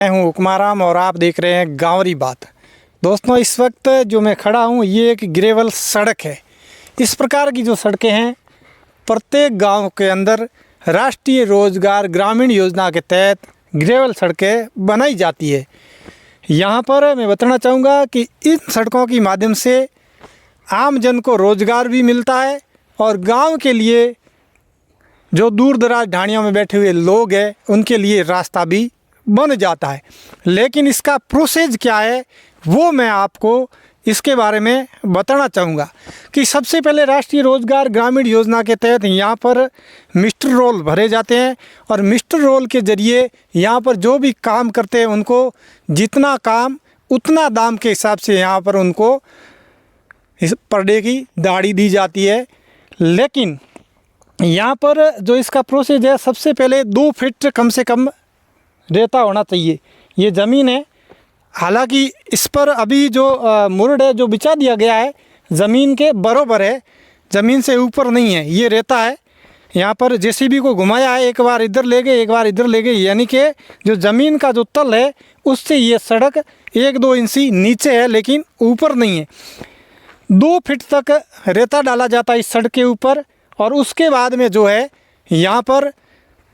मैं हूँ कुमाराम और आप देख रहे हैं गाँवरी बात। दोस्तों, इस वक्त जो मैं खड़ा हूँ ये एक ग्रेवल सड़क है। इस प्रकार की जो सड़कें हैं प्रत्येक गांव के अंदर राष्ट्रीय रोजगार ग्रामीण योजना के तहत ग्रेवल सड़कें बनाई जाती है। यहाँ पर मैं बताना चाहूँगा कि इन सड़कों के माध्यम से आम जन को रोज़गार भी मिलता है और गांव के लिए जो दूर दराज ढाणियों में बैठे हुए लोग हैं उनके लिए रास्ता भी बन जाता है। लेकिन इसका प्रोसेस क्या है वो मैं आपको इसके बारे में बताना चाहूँगा कि सबसे पहले राष्ट्रीय रोजगार ग्रामीण योजना के तहत यहाँ पर मिस्टर रोल भरे जाते हैं और मिस्टर रोल के ज़रिए यहाँ पर जो भी काम करते हैं उनको जितना काम उतना दाम के हिसाब से यहाँ पर उनको इस पर डे की दाढ़ी दी जाती है। लेकिन यहाँ पर जो इसका प्रोसेस है, सबसे पहले 2 फीट कम से कम रेता होना चाहिए। ये ज़मीन है, हालांकि इस पर अभी जो मुरड है जो बिछा दिया गया है ज़मीन के बराबर है, ज़मीन से ऊपर नहीं है, ये रेता है। यहाँ पर जेसीबी को घुमाया है, एक बार इधर ले गए एक बार इधर ले गए, यानी कि जो ज़मीन का जो तल है उससे ये सड़क 1-2 इंची नीचे है लेकिन ऊपर नहीं है। 2 फीट तक रेता डाला जाता है इस सड़क के ऊपर और उसके बाद में जो है यहाँ पर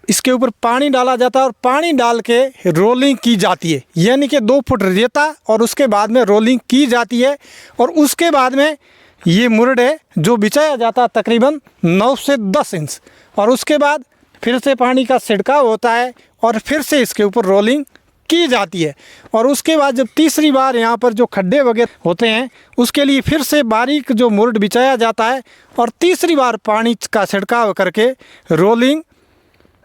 इसके ऊपर पानी डाला जाता है और पानी डाल के रोलिंग की जाती है, यानी कि 2 फुट रेता और उसके बाद में रोलिंग की जाती है। और उसके बाद में ये मुरड है जो बिछाया जाता है तकरीबन 9 से 10 इंच और उसके बाद फिर से पानी का छिड़काव होता है और फिर से इसके ऊपर रोलिंग की जाती है। और उसके बाद जब तीसरी बार यहाँ पर जो खड्डे वगैरह होते हैं उसके लिए फिर से बारीक जो मुरड बिछाया जाता है और तीसरी बार पानी का छिड़काव करके रोलिंग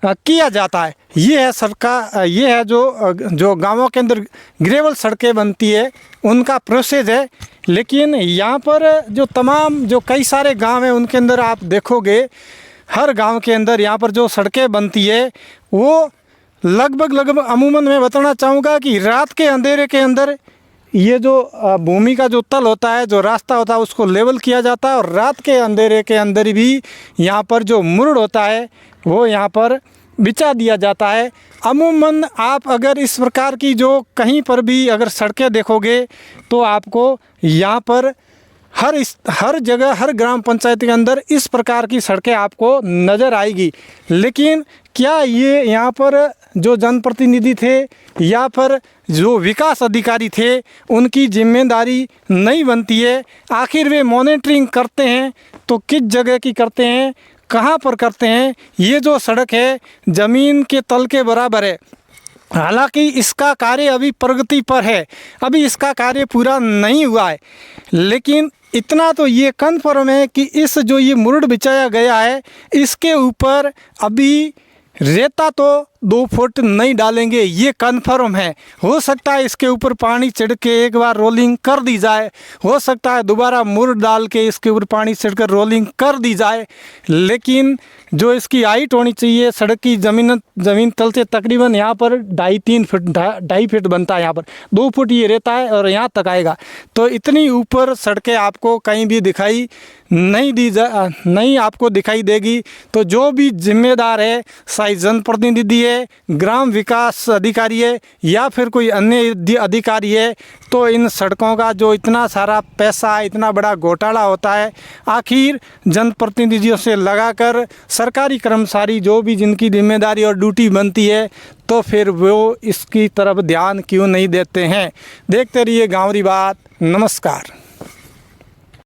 किया जाता है। ये है सरकार, ये है जो गांवों के अंदर ग्रेवल सड़कें बनती है उनका प्रोसेस है। लेकिन यहाँ पर जो तमाम जो कई सारे गांव हैं उनके अंदर आप देखोगे हर गांव के अंदर यहाँ पर जो सड़कें बनती है वो लगभग अमूमन मैं बताना चाहूँगा कि रात के अंधेरे के अंदर ये जो भूमि का जो तल होता है, जो रास्ता होता है उसको लेवल किया जाता है और रात के अंधेरे के अंदर भी यहाँ पर जो मुरड होता है वो यहाँ पर बिछा दिया जाता है। अमूमन आप अगर इस प्रकार की जो कहीं पर भी अगर सड़कें देखोगे तो आपको यहाँ पर हर जगह हर ग्राम पंचायत के अंदर इस प्रकार की सड़कें आपको नज़र आएगी। लेकिन क्या ये यहाँ पर जो जनप्रतिनिधि थे या फिर जो विकास अधिकारी थे उनकी जिम्मेदारी नहीं बनती है? आखिर वे मॉनिटरिंग करते हैं तो किस जगह की करते हैं, कहाँ पर करते हैं? ये जो सड़क है ज़मीन के तल के बराबर है, हालांकि इसका कार्य अभी प्रगति पर है, अभी इसका कार्य पूरा नहीं हुआ है। लेकिन इतना तो ये कन्फर्म है कि इस जो ये मुरड बिछाया गया है इसके ऊपर अभी रेता तो 2 फुट नहीं डालेंगे, ये कन्फर्म है। हो सकता है इसके ऊपर पानी छिड़क के एक बार रोलिंग कर दी जाए, हो सकता है दोबारा मुरड डाल के इसके ऊपर पानी छिड़क कर रोलिंग कर दी जाए। लेकिन जो इसकी हाइट होनी चाहिए सड़क की ज़मीन तल से तकरीबन यहाँ पर 2.5 फीट बनता है, यहाँ पर 2 फुट ये रेता है और यहाँ तक आएगा। तो इतनी ऊपर सड़कें आपको कहीं भी दिखाई नहीं आपको दिखाई देगी। तो जो भी जिम्मेदार है, चाहे जनप्रतिनिधि है, ग्राम विकास अधिकारी है या फिर कोई अन्य अधिकारी है, तो इन सड़कों का जो इतना सारा पैसा इतना बड़ा घोटाला होता है आखिर जनप्रतिनिधियों से लगाकर सरकारी कर्मचारी जो भी जिनकी जिम्मेदारी और ड्यूटी बनती है तो फिर वो इसकी तरफ ध्यान क्यों नहीं देते हैं? देखते रहिए गाँवरी बात। नमस्कार।